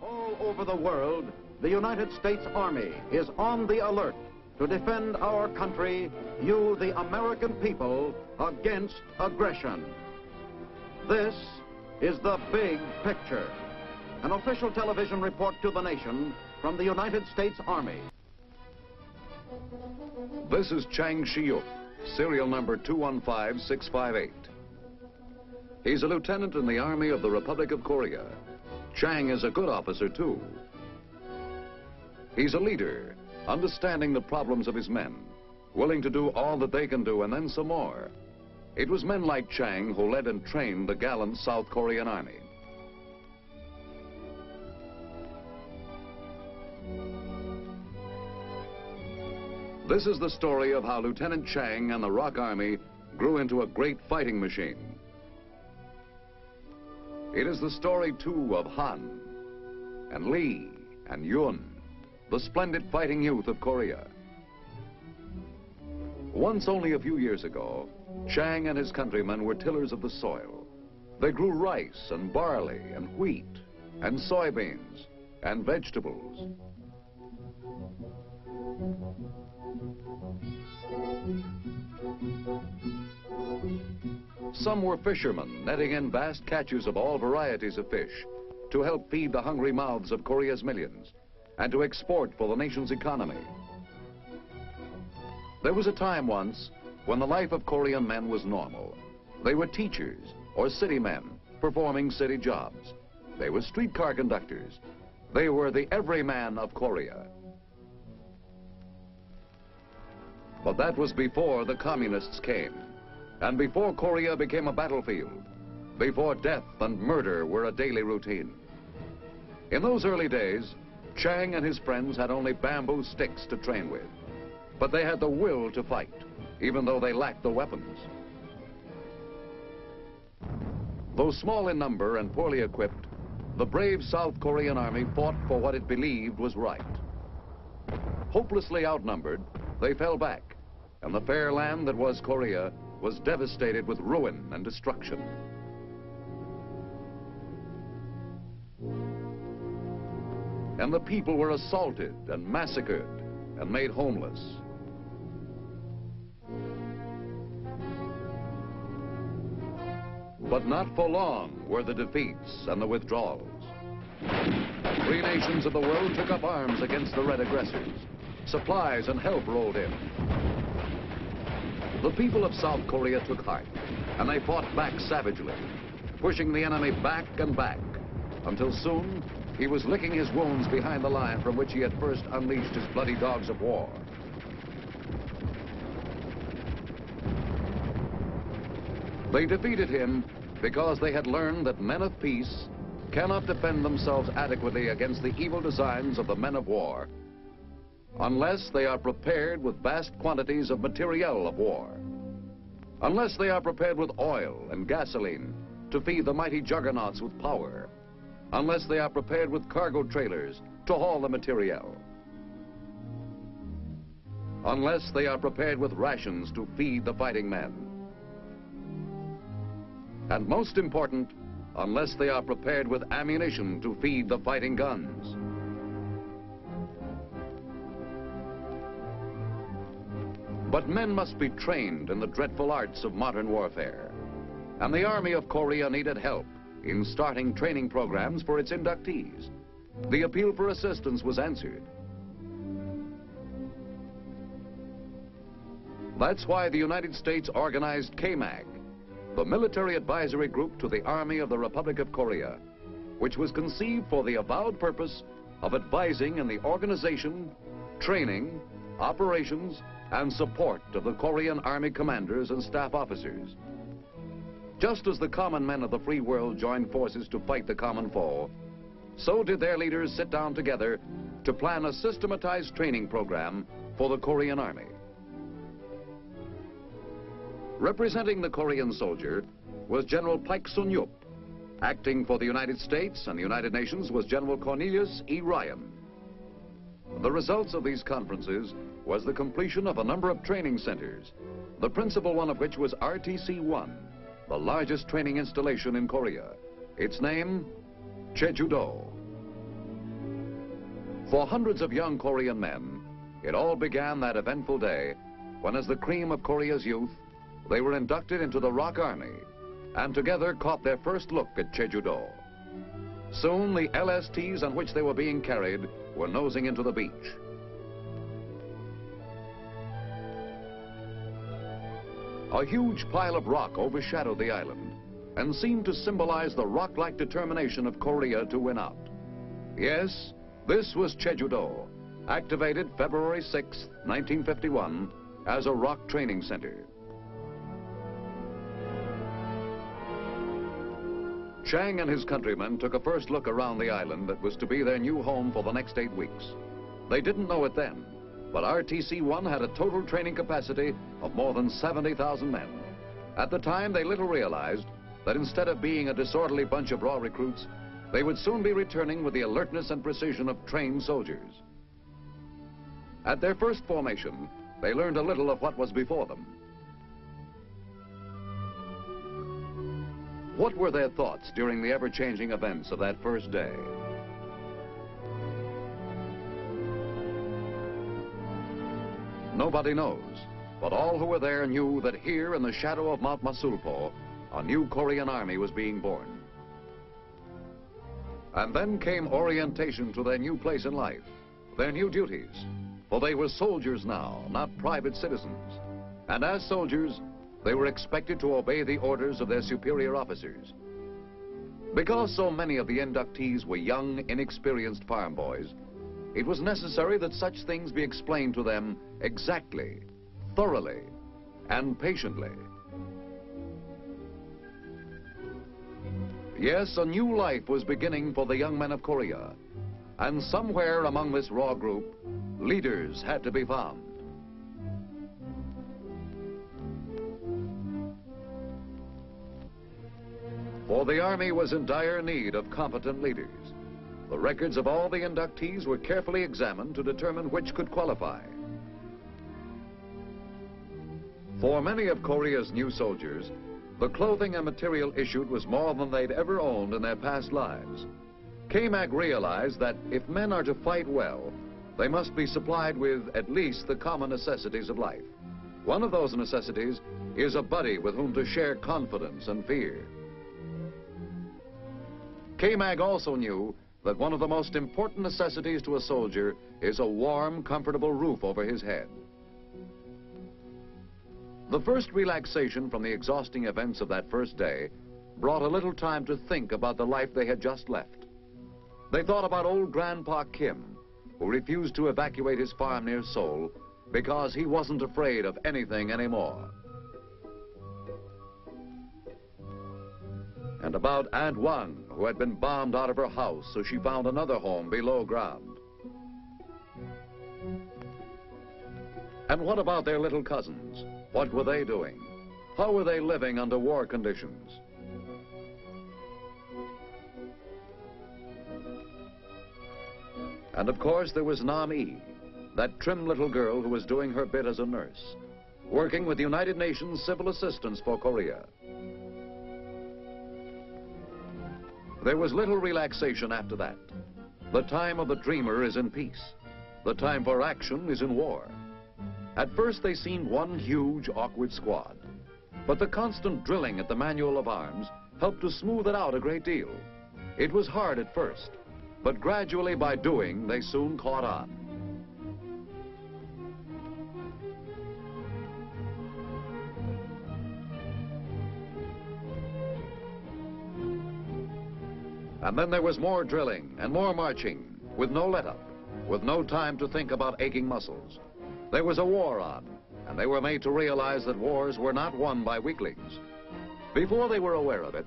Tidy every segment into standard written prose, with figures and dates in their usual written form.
All over the world, the United States Army is on the alert to defend our country, you, the American people, against aggression. This is the big picture. An official television report to the nation from the United States Army. This is Chang Shi-yuk, serial number 215658. He's a lieutenant in the Army of the Republic of Korea. Chang is a good officer, too. He's a leader, understanding the problems of his men, willing to do all that they can do and then some more. It was men like Chang who led and trained the gallant South Korean Army. This is the story of how Lieutenant Chang and the ROK Army grew into a great fighting machine. It is the story, too, of Han and Lee and Yun, the splendid fighting youth of Korea. Once, only a few years ago, Chang and his countrymen were tillers of the soil. They grew rice and barley and wheat and soybeans and vegetables. Some were fishermen, netting in vast catches of all varieties of fish to help feed the hungry mouths of Korea's millions and to export for the nation's economy. There was a time once when the life of Korean men was normal. They were teachers or city men performing city jobs. They were streetcar conductors. They were the everyman of Korea. But that was before the communists came, and before Korea became a battlefield, before death and murder were a daily routine. In those early days, Chang and his friends had only bamboo sticks to train with, but they had the will to fight, even though they lacked the weapons. Though small in number and poorly equipped, the brave South Korean army fought for what it believed was right. Hopelessly outnumbered, they fell back, and the fair land that was Korea was devastated with ruin and destruction. And the people were assaulted and massacred and made homeless. But not for long were the defeats and the withdrawals. Free nations of the world took up arms against the red aggressors. Supplies and help rolled in. The people of South Korea took heart, and they fought back savagely, pushing the enemy back and back, until soon he was licking his wounds behind the line from which he had first unleashed his bloody dogs of war. They defeated him because they had learned that men of peace cannot defend themselves adequately against the evil designs of the men of war unless they are prepared with vast quantities of materiel of war, unless they are prepared with oil and gasoline to feed the mighty juggernauts with power, unless they are prepared with cargo trailers to haul the materiel, unless they are prepared with rations to feed the fighting men, and most important, unless they are prepared with ammunition to feed the fighting guns. But men must be trained in the dreadful arts of modern warfare, and the Army of Korea needed help in starting training programs for its inductees. The appeal for assistance was answered. That's why the United States organized KMAG, the military advisory group to the Army of the Republic of Korea, which was conceived for the avowed purpose of advising in the organization, training, operations, and support of the Korean Army commanders and staff officers. Just as the common men of the free world joined forces to fight the common foe, so did their leaders sit down together to plan a systematized training program for the Korean Army. Representing the Korean soldier was General Paik Sun-yup. Acting for the United States and the United Nations was General Cornelius E. Ryan. The results of these conferences was the completion of a number of training centers, the principal one of which was RTC-1, the largest training installation in Korea. Its name, Jeju-do. For hundreds of young Korean men, it all began that eventful day when, as the cream of Korea's youth, they were inducted into the ROK Army and together caught their first look at Jeju-do. Soon, the LSTs on which they were being carried were nosing into the beach. A huge pile of rock overshadowed the island and seemed to symbolize the rock-like determination of Korea to win out. Yes, this was Jeju-do, activated February 6, 1951, as a ROK training center. Chang and his countrymen took a first look around the island that was to be their new home for the next 8 weeks. They didn't know it then, but RTC-1 had a total training capacity of more than 70,000 men. At the time, they little realized that instead of being a disorderly bunch of raw recruits, they would soon be returning with the alertness and precision of trained soldiers. At their first formation, they learned a little of what was before them. What were their thoughts during the ever-changing events of that first day? Nobody knows, but all who were there knew that here in the shadow of Mount Mosulpo, a new Korean army was being born. And then came orientation to their new place in life, their new duties. For they were soldiers now, not private citizens. And as soldiers, they were expected to obey the orders of their superior officers. Because so many of the inductees were young, inexperienced farm boys, it was necessary that such things be explained to them exactly, thoroughly, and patiently. Yes, a new life was beginning for the young men of Korea, and somewhere among this raw group, leaders had to be found. For the Army was in dire need of competent leaders. The records of all the inductees were carefully examined to determine which could qualify. For many of Korea's new soldiers, the clothing and material issued was more than they'd ever owned in their past lives. KMAC realized that if men are to fight well, they must be supplied with at least the common necessities of life. One of those necessities is a buddy with whom to share confidence and fear. KMAG also knew that one of the most important necessities to a soldier is a warm, comfortable roof over his head. The first relaxation from the exhausting events of that first day brought a little time to think about the life they had just left. They thought about old Grandpa Kim, who refused to evacuate his farm near Seoul because he wasn't afraid of anything anymore. And about Aunt Wang, who had been bombed out of her house, so she found another home below ground. And what about their little cousins? What were they doing? How were they living under war conditions? And of course there was Nam-ee, that trim little girl who was doing her bit as a nurse, working with United Nations Civil Assistance for Korea. There was little relaxation after that. The time of the dreamer is in peace. The time for action is in war. At first they seemed one huge, awkward squad. But the constant drilling at the manual of arms helped to smooth it out a great deal. It was hard at first, but gradually by doing, they soon caught on. And then there was more drilling and more marching, with no let-up, with no time to think about aching muscles. There was a war on, and they were made to realize that wars were not won by weaklings. Before they were aware of it,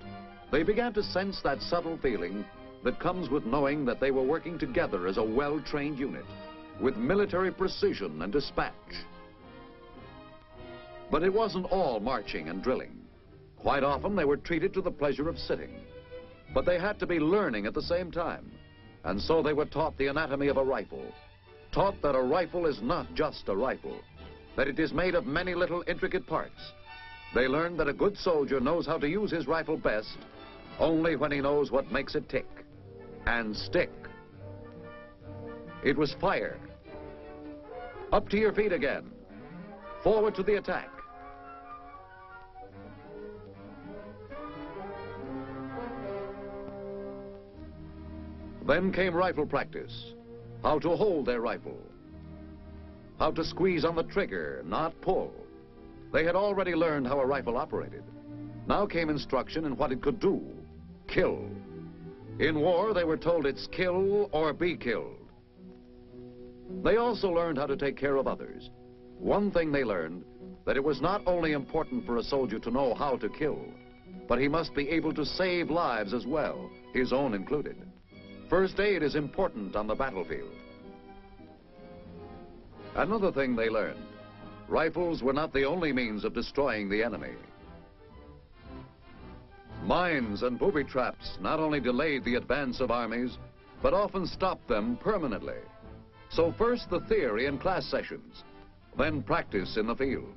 they began to sense that subtle feeling that comes with knowing that they were working together as a well-trained unit, with military precision and dispatch. But it wasn't all marching and drilling. Quite often they were treated to the pleasure of sitting. But they had to be learning at the same time, and so they were taught the anatomy of a rifle, taught that a rifle is not just a rifle, that it is made of many little intricate parts. They learned that a good soldier knows how to use his rifle best only when he knows what makes it tick and stick. It was fire. Up to your feet again. Forward to the attack. Then came rifle practice. How to hold their rifle. How to squeeze on the trigger, not pull. They had already learned how a rifle operated. Now came instruction in what it could do. Kill. In war, they were told it's kill or be killed. They also learned how to take care of others. One thing they learned, that it was not only important for a soldier to know how to kill, but he must be able to save lives as well, his own included. First aid is important on the battlefield. Another thing they learned, rifles were not the only means of destroying the enemy. Mines and booby traps not only delayed the advance of armies, but often stopped them permanently. So first the theory in class sessions, then practice in the field.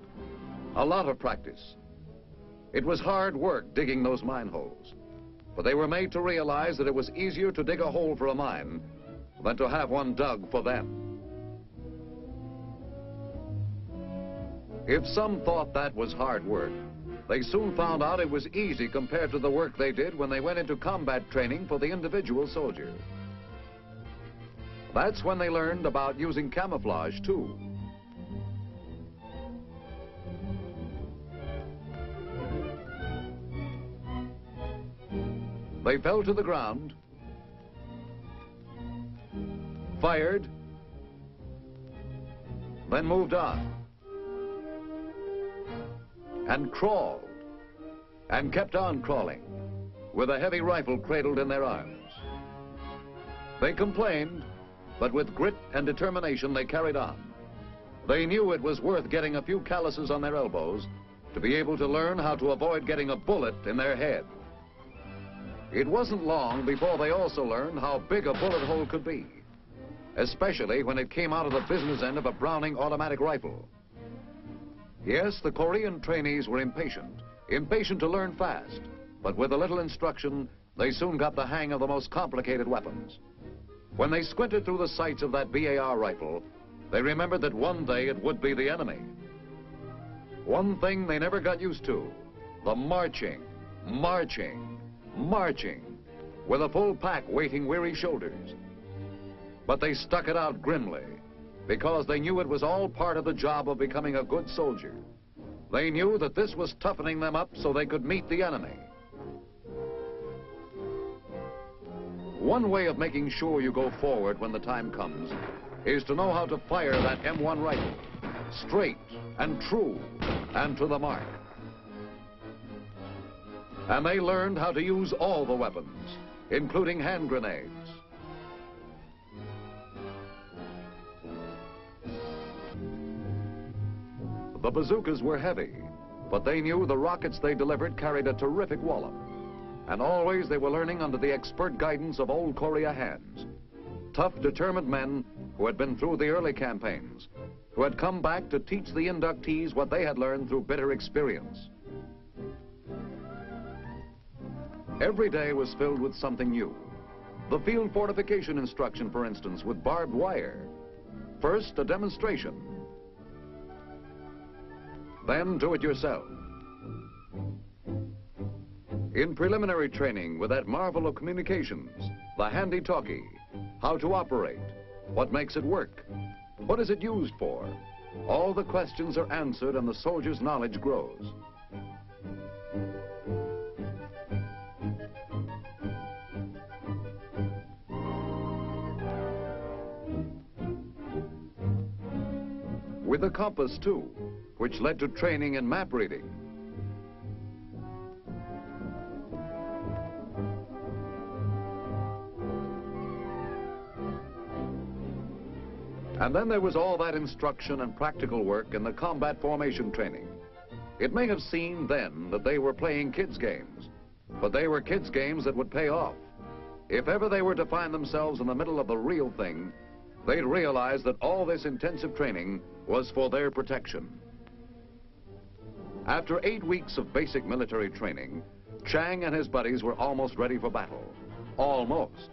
A lot of practice. It was hard work digging those mine holes, but they were made to realize that it was easier to dig a hole for a mine than to have one dug for them. If some thought that was hard work, they soon found out it was easy compared to the work they did when they went into combat training for the individual soldier. That's when they learned about using camouflage, too. They fell to the ground, fired, then moved on, and crawled, and kept on crawling, with a heavy rifle cradled in their arms. They complained, but with grit and determination they carried on. They knew it was worth getting a few calluses on their elbows to be able to learn how to avoid getting a bullet in their head. It wasn't long before they also learned how big a bullet hole could be, especially when it came out of the business end of a Browning automatic rifle. Yes, the Korean trainees were impatient to learn fast, but with a little instruction, they soon got the hang of the most complicated weapons. When they squinted through the sights of that BAR rifle, they remembered that one day it would be the enemy. One thing they never got used to, the marching, with a full pack weighting weary shoulders. But they stuck it out grimly, because they knew it was all part of the job of becoming a good soldier. They knew that this was toughening them up so they could meet the enemy. One way of making sure you go forward when the time comes is to know how to fire that M1 rifle, straight and true and to the mark. And they learned how to use all the weapons, including hand grenades. The bazookas were heavy, but they knew the rockets they delivered carried a terrific wallop. And always they were learning under the expert guidance of old Korea hands. Tough, determined men who had been through the early campaigns, who had come back to teach the inductees what they had learned through bitter experience. Every day was filled with something new. The field fortification instruction, for instance, with barbed wire. First, a demonstration. Then do it yourself. In preliminary training with that marvel of communications, the handy-talkie, how to operate, what makes it work, what is it used for, all the questions are answered and the soldier's knowledge grows. With a compass, too, which led to training in map reading. And then there was all that instruction and practical work in the combat formation training. It may have seemed then that they were playing kids' games, but they were kids' games that would pay off. If ever they were to find themselves in the middle of the real thing, they'd realize that all this intensive training was for their protection. After 8 weeks of basic military training, Chang and his buddies were almost ready for battle. Almost.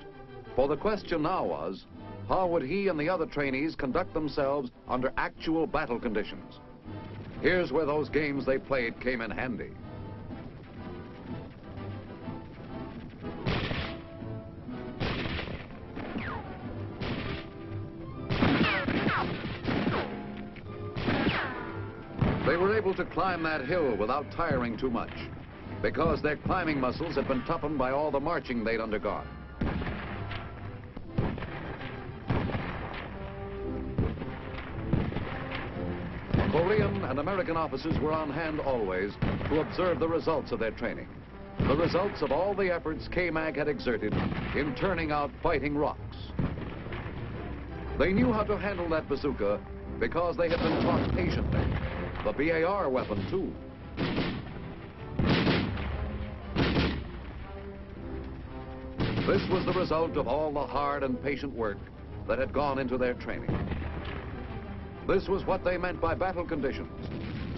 For the question now was, how would he and the other trainees conduct themselves under actual battle conditions? Here's where those games they played came in handy. They were able to climb that hill without tiring too much, because their climbing muscles had been toughened by all the marching they'd undergone. Korean and American officers were on hand always to observe the results of their training, the results of all the efforts KMAG had exerted in turning out fighting rocks. They knew how to handle that bazooka because they had been taught patiently. The BAR weapon, too. This was the result of all the hard and patient work that had gone into their training. This was what they meant by battle conditions,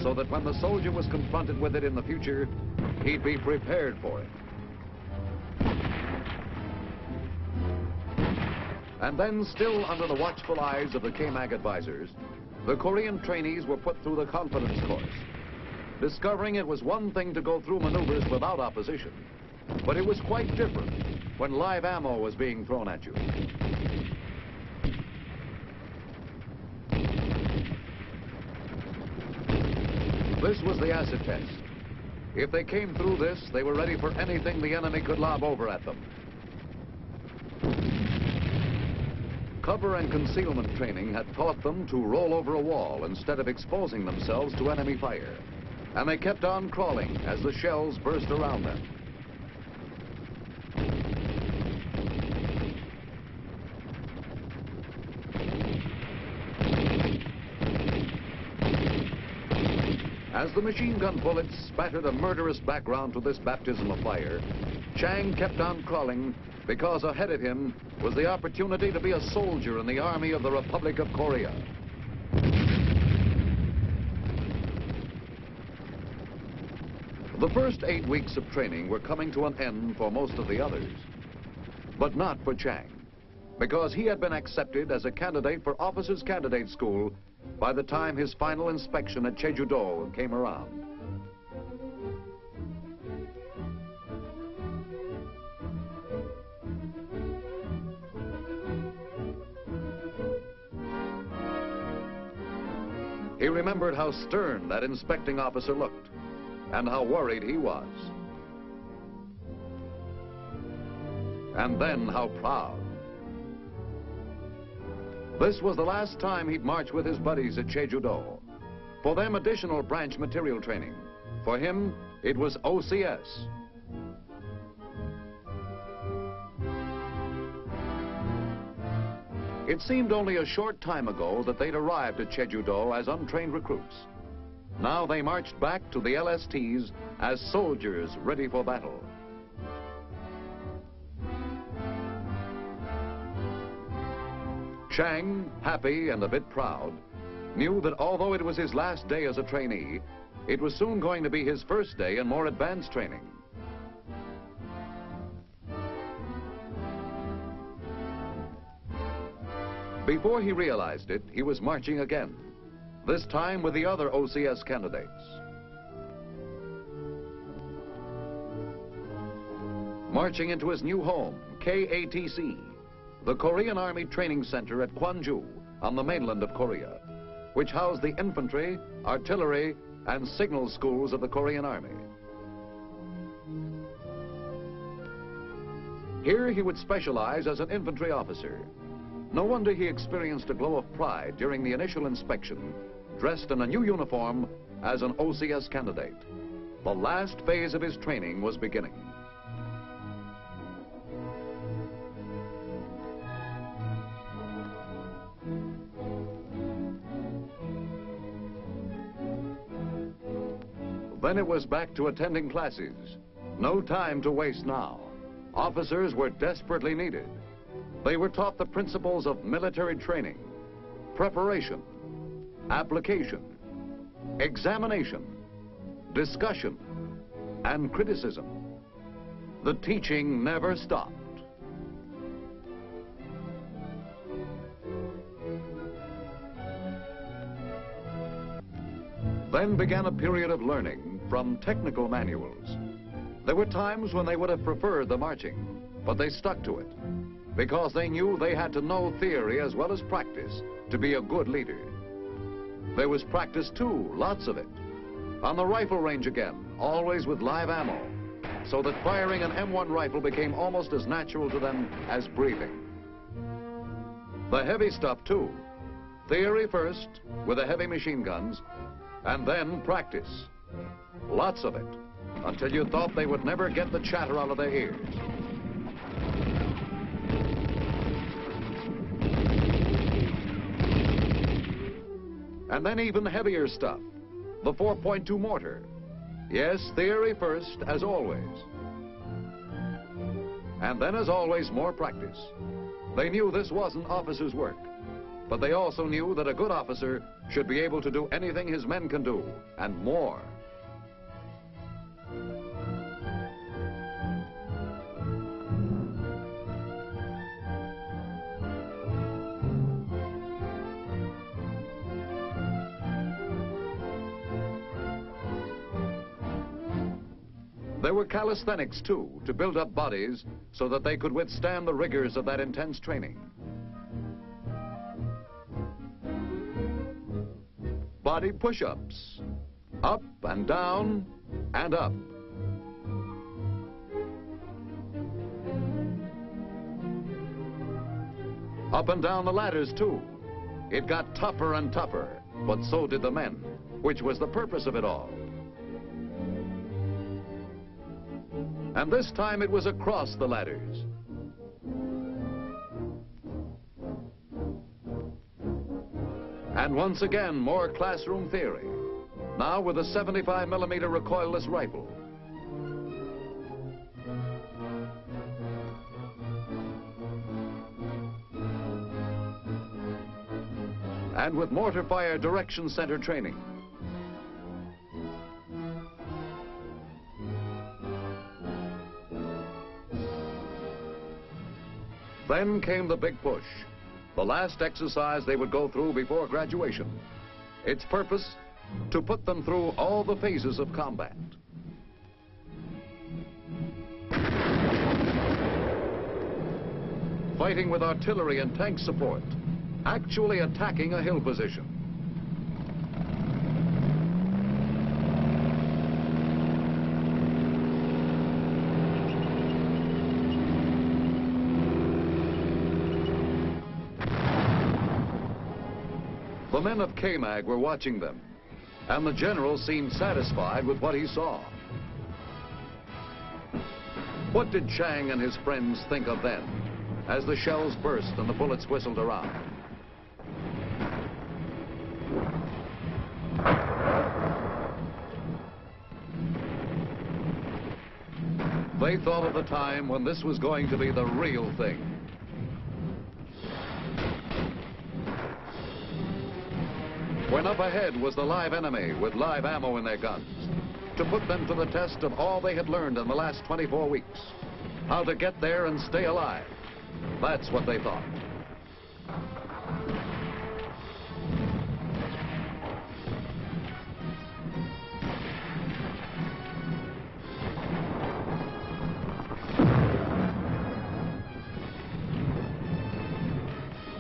so that when the soldier was confronted with it in the future, he'd be prepared for it. And then, still under the watchful eyes of the KMAG advisors, the Korean trainees were put through the confidence course, discovering it was one thing to go through maneuvers without opposition, but it was quite different when live ammo was being thrown at you. This was the acid test. If they came through this, they were ready for anything the enemy could lob over at them. Cover and concealment training had taught them to roll over a wall instead of exposing themselves to enemy fire. And they kept on crawling as the shells burst around them. As the machine gun bullets spattered a murderous background to this baptism of fire, Chang kept on crawling because ahead of him was the opportunity to be a soldier in the Army of the Republic of Korea. The first 8 weeks of training were coming to an end for most of the others, but not for Chang, because he had been accepted as a candidate for Officers Candidate School by the time his final inspection at Jeju-do came around. He remembered how stern that inspecting officer looked and how worried he was. And then how proud. This was the last time he'd march with his buddies at Jeju-do. For them, additional branch material training. For him, it was OCS. It seemed only a short time ago that they'd arrived at Jeju-do as untrained recruits. Now they marched back to the LSTs as soldiers ready for battle. Chang, happy and a bit proud, knew that although it was his last day as a trainee, it was soon going to be his first day in more advanced training. Before he realized it, he was marching again, this time with the other OCS candidates. Marching into his new home, KATC, the Korean Army Training Center at Gwangju on the mainland of Korea, which housed the infantry, artillery, and signal schools of the Korean Army. Here he would specialize as an infantry officer. No wonder he experienced a glow of pride during the initial inspection, dressed in a new uniform as an OCS candidate. The last phase of his training was beginning. Then it was back to attending classes. No time to waste now. Officers were desperately needed. They were taught the principles of military training, preparation, application, examination, discussion, and criticism. The teaching never stopped. Then began a period of learning from technical manuals. There were times when they would have preferred the marching, but they stuck to it because they knew they had to know theory as well as practice to be a good leader. There was practice too, lots of it. On the rifle range again, always with live ammo, so that firing an M1 rifle became almost as natural to them as breathing. The heavy stuff too. Theory first with the heavy machine guns, and then practice. Lots of it, until you thought they would never get the chatter out of their ears. And then even heavier stuff, the 4.2 mortar. Yes, theory first, as always. And then, as always, more practice. They knew this wasn't officers' work, but they also knew that a good officer should be able to do anything his men can do, and more. There were calisthenics, too, to build up bodies so that they could withstand the rigors of that intense training. Body push-ups, up and down and up. Up and down the ladders, too. It got tougher and tougher, but so did the men, which was the purpose of it all. And this time it was across the ladders. And once again, more classroom theory, now with a 75mm recoilless rifle. And with mortar fire direction center training. Then came the big push, the last exercise they would go through before graduation. Its purpose, to put them through all the phases of combat. Fighting with artillery and tank support, actually attacking a hill position. The men of KMAG were watching them, and the general seemed satisfied with what he saw. What did Chang and his friends think of then, as the shells burst and the bullets whistled around? They thought of the time when this was going to be the real thing. When up ahead was the live enemy with live ammo in their guns, to put them to the test of all they had learned in the last 24 weeks. How to get there and stay alive. That's what they thought.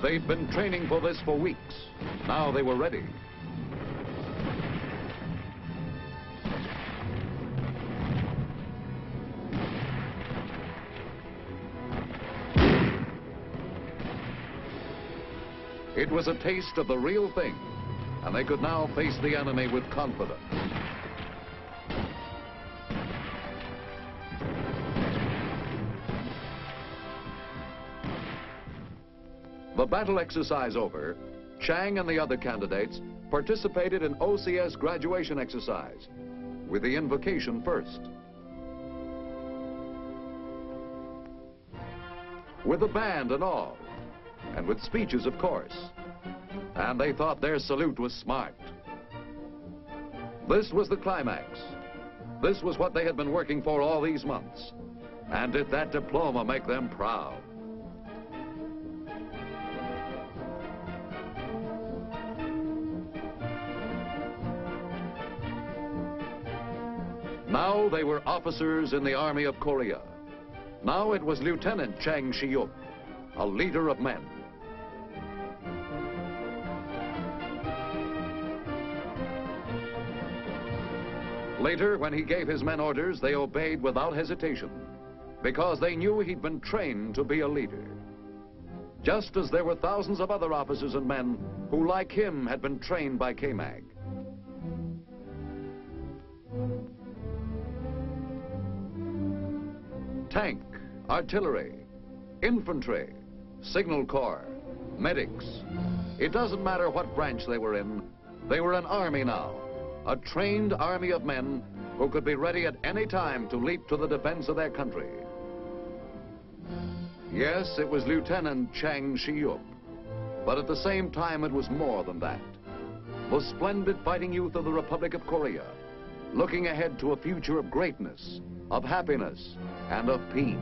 They'd been training for this for weeks. Now they were ready. It was a taste of the real thing, and they could now face the enemy with confidence. The battle exercise over, Chang and the other candidates participated in OCS graduation exercise, with the invocation first. With the band and all, and with speeches, of course. And they thought their salute was smart. This was the climax. This was what they had been working for all these months. And did that diploma make them proud? Now they were officers in the Army of Korea. Now it was Lieutenant Chang Shi-yup, a leader of men. Later, when he gave his men orders, they obeyed without hesitation, because they knew he'd been trained to be a leader. Just as there were thousands of other officers and men who, like him, had been trained by KMAG. Tank, artillery, infantry, signal corps, medics. It doesn't matter what branch they were in. They were an army now, a trained army of men who could be ready at any time to leap to the defense of their country. Yes, it was Lieutenant Chang Shi-yup, but at the same time it was more than that. The splendid fighting youth of the Republic of Korea, looking ahead to a future of greatness, of happiness, and of peace.